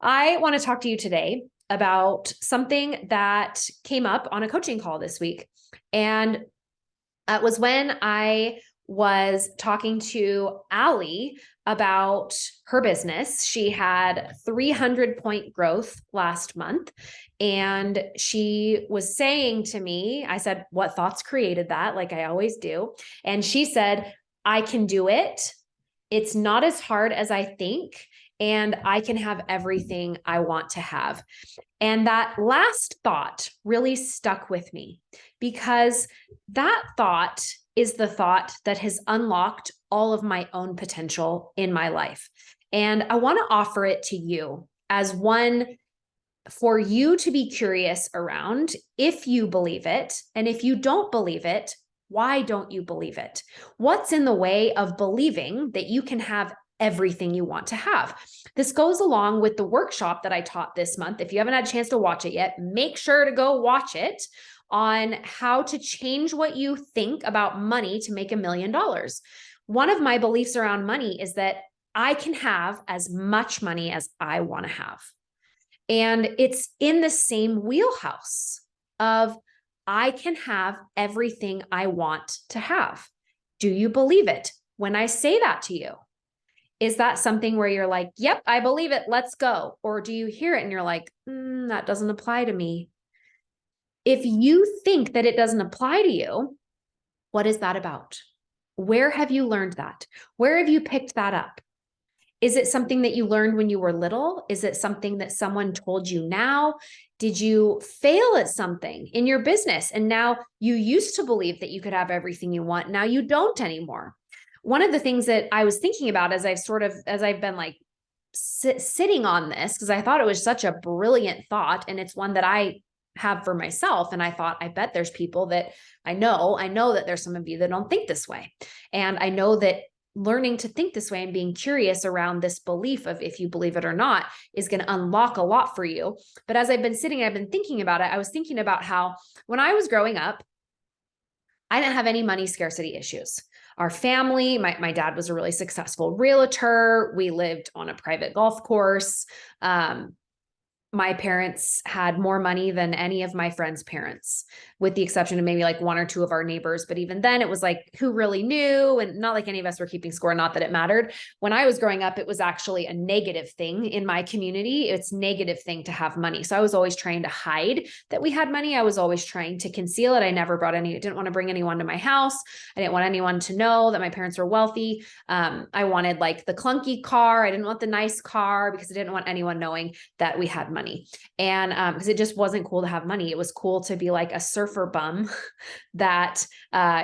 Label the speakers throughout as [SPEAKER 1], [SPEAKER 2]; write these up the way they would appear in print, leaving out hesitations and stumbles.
[SPEAKER 1] I want to talk to you today about something that came up on a coaching call this week. And it was when I was talking to Allie about her business. She had 300-point growth last month. And she was saying to me, I said, what thoughts created that? Like I always do. And she said, I can do it. It's not as hard as I think. And I can have everything I want to have. And that last thought really stuck with me because that thought is the thought that has unlocked all of my own potential in my life. And I want to offer it to you as one for you to be curious around if you believe it. And if you don't believe it, why don't you believe it? What's in the way of believing that you can have everything you want to have? This goes along with the workshop that I taught this month. If you haven't had a chance to watch it yet, make sure to go watch it on how to change what you think about money to make $1 million. One of my beliefs around money is that I can have as much money as I want to have. And it's in the same wheelhouse of I can have everything I want to have. Do you believe it when I say that to you? Is that something where you're like, yep, I believe it, let's go? Or do you hear it and you're like, that doesn't apply to me? If you think that it doesn't apply to you, what is that about? Where have you learned that? Where have you picked that up? Is it something that you learned when you were little? Is it something that someone told you now? Did you fail at something in your business and now you used to believe that you could have everything you want? Now you don't anymore. One of the things that I was thinking about as I've been like sitting on this, because I thought it was such a brilliant thought, and it's one that I have for myself. And I thought, I bet there's people that I know that there's some of you that don't think this way. And I know that learning to think this way and being curious around this belief of if you believe it or not is going to unlock a lot for you. But as I've been thinking about it. I was thinking about how when I was growing up, I didn't have any money scarcity issues. Our family, my dad was a really successful realtor. We lived on a private golf course. My parents had more money than any of my friends' parents, with the exception of maybe like one or two of our neighbors. But even then it was like, who really knew? And not like any of us were keeping score, not that it mattered. When I was growing up, it was actually a negative thing in my community. It's a negative thing to have money. So I was always trying to hide that we had money. I was always trying to conceal it. I never didn't want to bring anyone to my house. I didn't want anyone to know that my parents were wealthy. I wanted like the clunky car. I didn't want the nice car because I didn't want anyone knowing that we had money. And because it just wasn't cool to have money. It was cool to be like a surfer bum that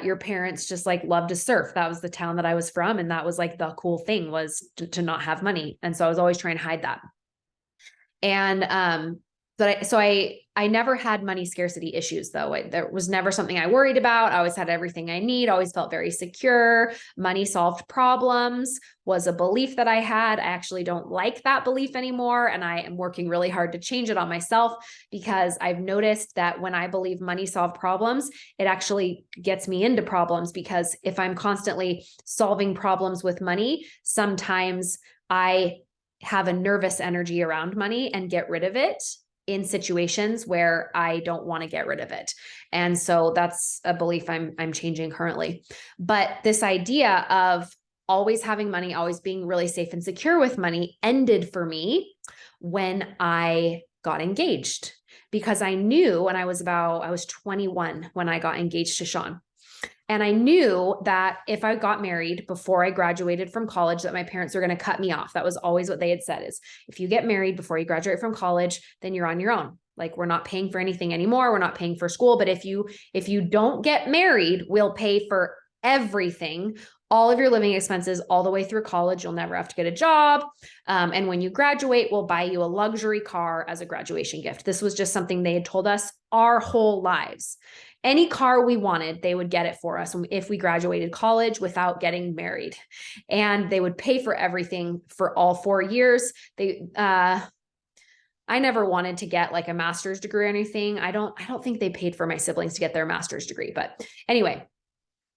[SPEAKER 1] your parents just like loved to surf. That was the town that I was from. And that was like the cool thing was to not have money. And so I was always trying to hide that. And I never had money scarcity issues though. There was never something I worried about. I always had everything I need, always felt very secure. Money solved problems was a belief that I had. I actually don't like that belief anymore. And I am working really hard to change it on myself because I've noticed that when I believe money solved problems, it actually gets me into problems, because if I'm constantly solving problems with money, sometimes I have a nervous energy around money and get rid of it in situations where I don't want to get rid of it. And so that's a belief I'm changing currently. But this idea of always having money, always being really safe and secure with money ended for me when I got engaged, because I knew when I was 21 when I got engaged to Sean. And I knew that if I got married before I graduated from college, that my parents were going to cut me off. That was always what they had said, is if you get married before you graduate from college, then you're on your own. Like, we're not paying for anything anymore. We're not paying for school. But if you don't get married, we'll pay for everything, all of your living expenses all the way through college. You'll never have to get a job. And when you graduate, we'll buy you a luxury car as a graduation gift. This was just something they had told us our whole lives. Any car we wanted, they would get it for us if we graduated college without getting married. And they would pay for everything for all 4 years. I never wanted to get like a master's degree or anything. I don't think they paid for my siblings to get their master's degree. But anyway,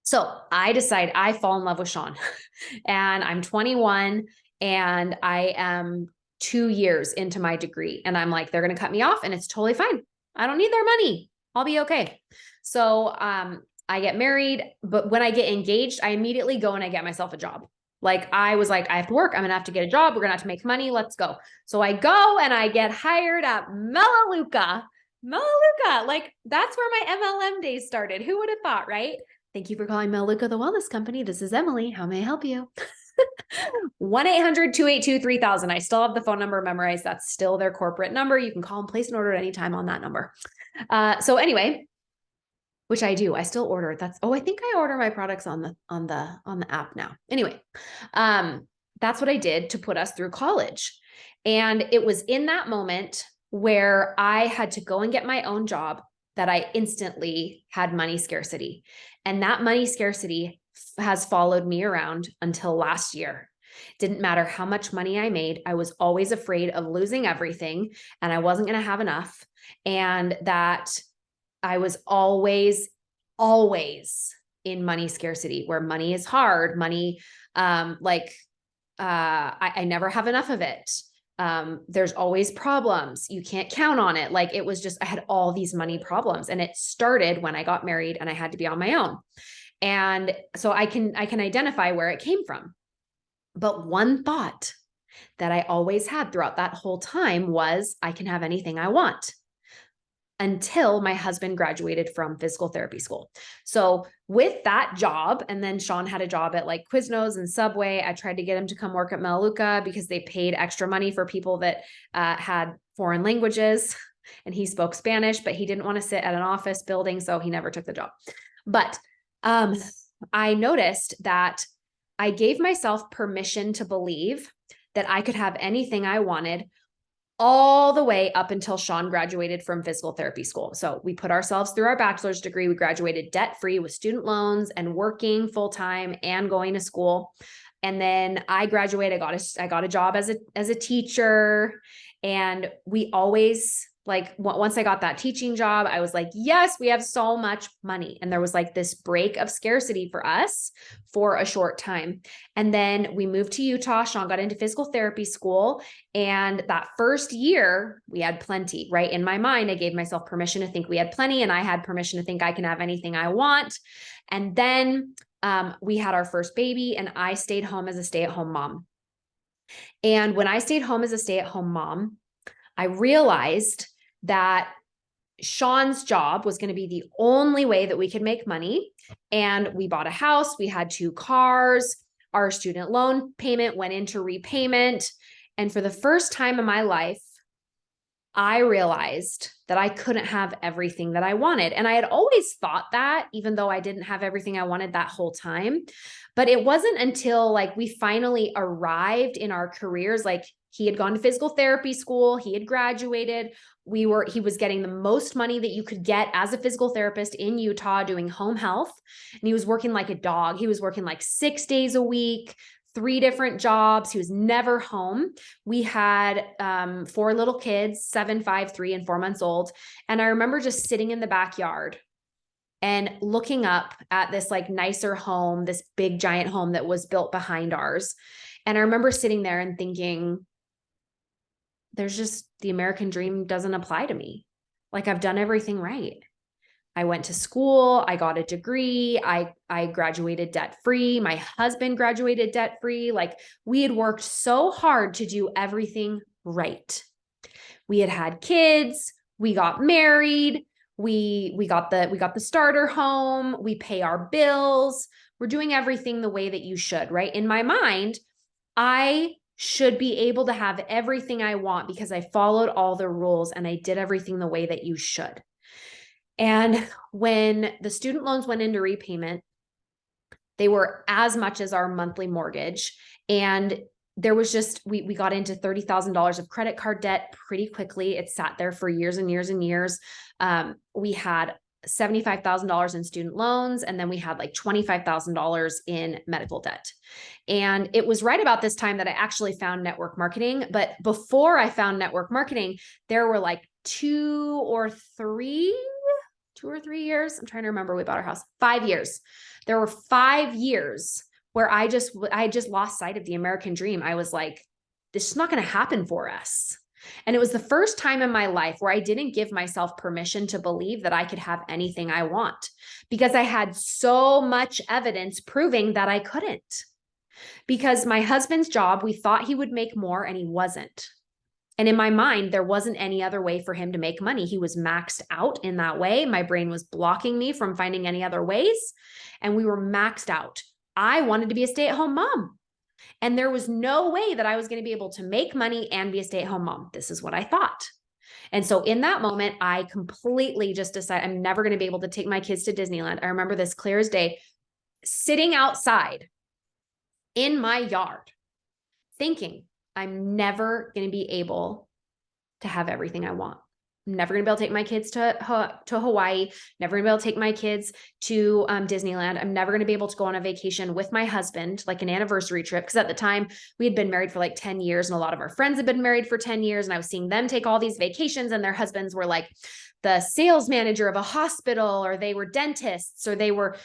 [SPEAKER 1] so I fall in love with Sean and I'm 21 and I am 2 years into my degree. And I'm like, they're going to cut me off and it's totally fine. I don't need their money. I'll be okay. So, I get married, but when I get engaged, I immediately go and I get myself a job. Like I was like, I have to work. I'm going to have to get a job. We're going to have to make money. Let's go. So I go and I get hired at Melaleuca. Melaleuca. Like that's where my MLM days started. Who would have thought, right? Thank you for calling Melaleuca the Wellness Company. This is Emily. How may I help you? 1-800-282-3000. I still have the phone number memorized. That's still their corporate number. You can call and place an order at any time on that number. So anyway, which I do. I still order it. I think I order my products on the app now. Anyway, that's what I did to put us through college. And it was in that moment where I had to go and get my own job that I instantly had money scarcity. And that money scarcity has followed me around until last year. Didn't matter how much money I made. I was always afraid of losing everything and I wasn't going to have enough. And that I was always in money scarcity, where money is hard. Money, I never have enough of it. There's always problems. You can't count on it. Like it was just, I had all these money problems, and it started when I got married and I had to be on my own. And so I can identify where it came from. But one thought that I always had throughout that whole time was, I can have anything I want, until my husband graduated from physical therapy school. So with that job, and then Sean had a job at like Quiznos and Subway. I tried to get him to come work at Melaleuca because they paid extra money for people that had foreign languages, and he spoke Spanish, but he didn't want to sit at an office building. So he never took the job. But I noticed that I gave myself permission to believe that I could have anything I wanted, all the way up until Sean graduated from physical therapy school. So we put ourselves through our bachelor's degree. We graduated debt-free with student loans and working full-time and going to school. And then I graduated. I got a job as a teacher. And we always, like, once I got that teaching job, I was like, yes, we have so much money. And there was like this break of scarcity for us for a short time. And then we moved to Utah. Sean got into physical therapy school. And that first year we had plenty, right? In my mind, I gave myself permission to think we had plenty, and I had permission to think I can have anything I want. And then we had our first baby, and I stayed home as a stay-at-home mom. And when I stayed home as a stay-at-home mom, I realized that Sean's job was going to be the only way that we could make money. And we bought a house. We had 2 cars. Our student loan payment went into repayment. And for the first time in my life, I realized that I couldn't have everything that I wanted. And I had always thought that, even though I didn't have everything I wanted that whole time. But it wasn't until like we finally arrived in our careers. Like he had gone to physical therapy school, he had graduated. He was getting the most money that you could get as a physical therapist in Utah doing home health. And he was working like a dog. He was working like 6 days a week, 3 different jobs. He was never home. We had 4 little kids, 7, 5, 3, and 4 months old. And I remember just sitting in the backyard and looking up at this like nicer home, this big giant home that was built behind ours. And I remember sitting there and thinking, there's just, the American dream doesn't apply to me. Like I've done everything right. I went to school, I got a degree, I graduated debt-free. My husband graduated debt-free. Like we had worked so hard to do everything right. We had kids, we got married, we got the starter home, we pay our bills. We're doing everything the way that you should, right? In my mind, I should be able to have everything I want because I followed all the rules and I did everything the way that you should. And when the student loans went into repayment, they were as much as our monthly mortgage. And there was just, we got into $30,000 of credit card debt pretty quickly. It sat there for years and years and years. We had $75,000 in student loans. And then we had like $25,000 in medical debt. And it was right about this time that I actually found network marketing. But before I found network marketing, there were like 2 or 3 years. I'm trying to remember. We bought our house 5 years. There were 5 years where I just lost sight of the American dream. I was like, this is not going to happen for us. And it was the first time in my life where I didn't give myself permission to believe that I could have anything I want, because I had so much evidence proving that I couldn't. Because my husband's job, we thought he would make more and he wasn't. And in my mind, there wasn't any other way for him to make money. He was maxed out in that way. My brain was blocking me from finding any other ways. And we were maxed out. I wanted to be a stay-at-home mom. And there was no way that I was going to be able to make money and be a stay-at-home mom. This is what I thought. And so in that moment, I completely just decided I'm never going to be able to take my kids to Disneyland. I remember this clear as day, sitting outside in my yard, thinking I'm never going to be able to have everything I want. I'm never going to be able to take my kids to Hawaii, never going to be able to take my kids to Disneyland. I'm never going to be able to go on a vacation with my husband, like an anniversary trip. Because at the time we had been married for like 10 years and a lot of our friends had been married for 10 years. And I was seeing them take all these vacations and their husbands were like the sales manager of a hospital, or they were dentists, or they were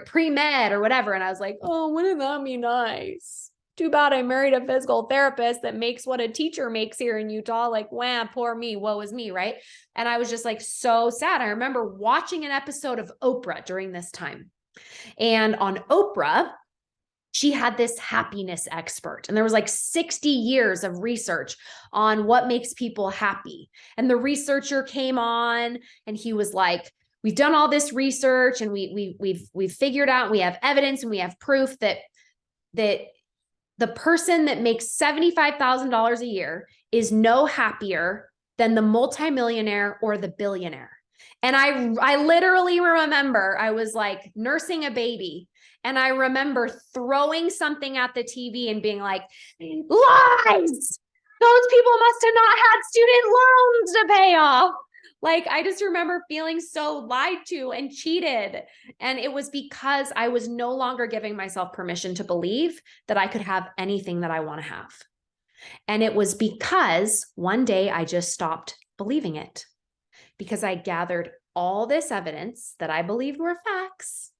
[SPEAKER 1] pre-med or whatever. And I was like, oh, wouldn't that be nice? Too bad I married a physical therapist that makes what a teacher makes here in Utah. Like, wham, poor me, woe is me, right? And I was just like so sad. I remember watching an episode of Oprah during this time. And on Oprah, she had this happiness expert, and there was like 60 years of research on what makes people happy. And the researcher came on and he was like, we've done all this research and we've figured out, we have evidence and we have proof that the person that makes $75,000 a year is no happier than the multimillionaire or the billionaire. And I literally remember I was like nursing a baby, and I remember throwing something at the TV and being like, lies! Those people must have not had student loans to pay off. Like, I just remember feeling so lied to and cheated. And it was because I was no longer giving myself permission to believe that I could have anything that I want to have. And it was because one day I just stopped believing it, because I gathered all this evidence that I believed were facts,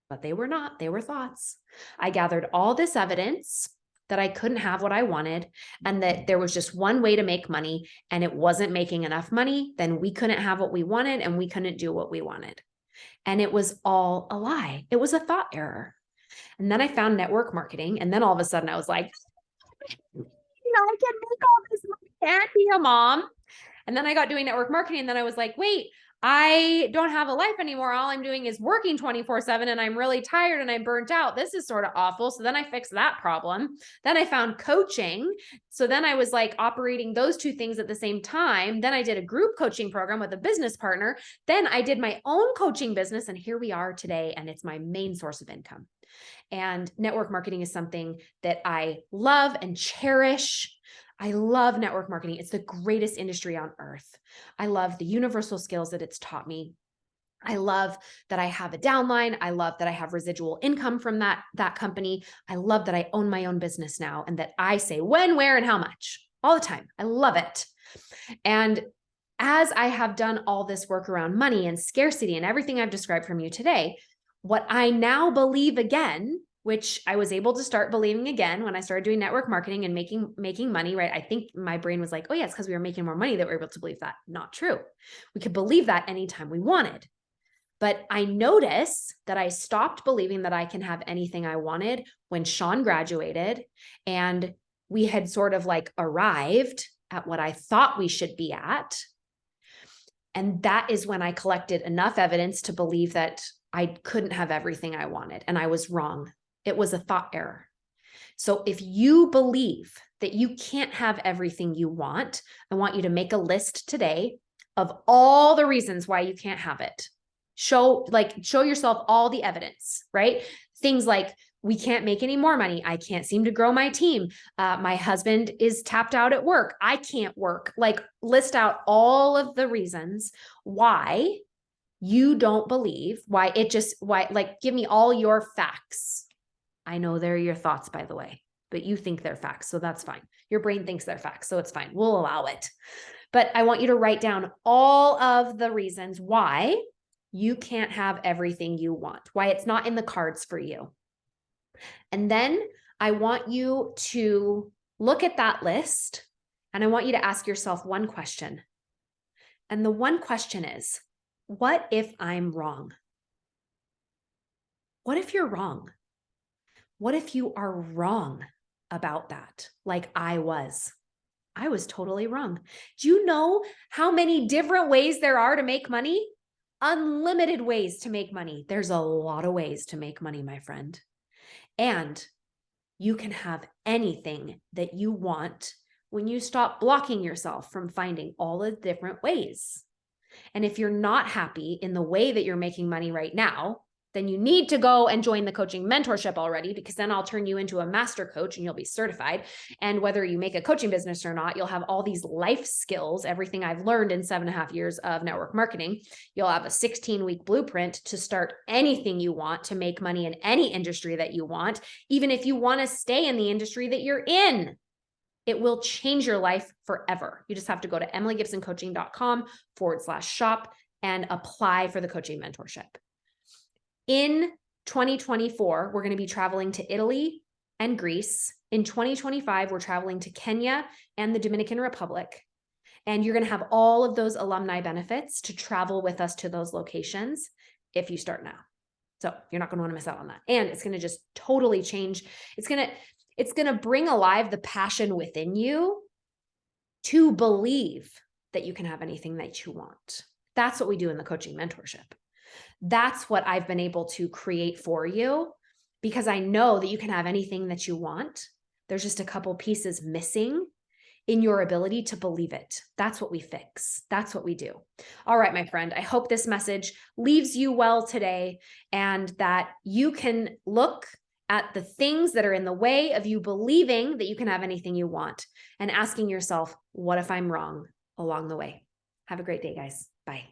[SPEAKER 1] but they were not. They were thoughts. I gathered all this evidence that I couldn't have what I wanted, and that there was just one way to make money, and it wasn't making enough money, then we couldn't have what we wanted and we couldn't do what we wanted. And it was all a lie. It was a thought error. And then I found network marketing, and then all of a sudden I was like, I can make all this money and be a mom. And then I got doing network marketing, and then I was like, wait, I don't have a life anymore. All I'm doing is working 24/7, and I'm really tired and I'm burnt out. This is sort of awful. So then I fixed that problem. Then I found coaching. So then I was like operating those two things at the same time. Then I did a group coaching program with a business partner. Then I did my own coaching business, and here we are today. And it's my main source of income. And network marketing is something that I love and cherish. I love network marketing. It's the greatest industry on earth. I love the universal skills that it's taught me. I love that I have a downline. I love that I have residual income from that company. I love that I own my own business now, and that I say when, where, and how much all the time. I love it. And as I have done all this work around money and scarcity and everything I've described from you today, what I now believe again, which I was able to start believing again when I started doing network marketing and making money, right? I think my brain was like, oh yeah, it's because we were making more money that we were able to believe that. Not true. We could believe that anytime we wanted. But I noticed that I stopped believing that I can have anything I wanted when Sean graduated, and we had sort of like arrived at what I thought we should be at. And that is when I collected enough evidence to believe that I couldn't have everything I wanted. And I was wrong. It was a thought error. So if you believe that you can't have everything you want, I want you to make a list today of all the reasons why you can't have it. Show yourself all the evidence, right? Things like, we can't make any more money. I can't seem to grow my team. My husband is tapped out at work. I can't work. Like, list out all of the reasons why you don't believe, give me all your facts. I know they're your thoughts, by the way, but you think they're facts. So that's fine. Your brain thinks they're facts. So it's fine. We'll allow it. But I want you to write down all of the reasons why you can't have everything you want, why it's not in the cards for you. And then I want you to look at that list, and I want you to ask yourself one question. And the one question is, what if I'm wrong? What if you're wrong? What if you are wrong about that, like I was? I was totally wrong. Do you know how many different ways there are to make money? Unlimited ways to make money. There's a lot of ways to make money, my friend. And you can have anything that you want when you stop blocking yourself from finding all the different ways. And if you're not happy in the way that you're making money right now, then you need to go and join the coaching mentorship already, because then I'll turn you into a master coach and you'll be certified. And whether you make a coaching business or not, you'll have all these life skills, everything I've learned in 7.5 years of network marketing. You'll have a 16-week blueprint to start anything you want to make money in any industry that you want, even if you want to stay in the industry that you're in. It will change your life forever. You just have to go to emilygibsoncoaching.com/shop and apply for the coaching mentorship. In 2024, we're going to be traveling to Italy and Greece. In 2025, we're traveling to Kenya and the Dominican Republic. And you're going to have all of those alumni benefits to travel with us to those locations if you start now. So you're not going to want to miss out on that. And it's going to just totally change. It's going to bring alive the passion within you to believe that you can have anything that you want. That's what we do in the coaching mentorship. That's what I've been able to create for you, because I know that you can have anything that you want. There's just a couple pieces missing in your ability to believe it. That's what we fix. That's what we do. All right, my friend, I hope this message leaves you well today, and that you can look at the things that are in the way of you believing that you can have anything you want and asking yourself, what if I'm wrong along the way? Have a great day, guys. Bye.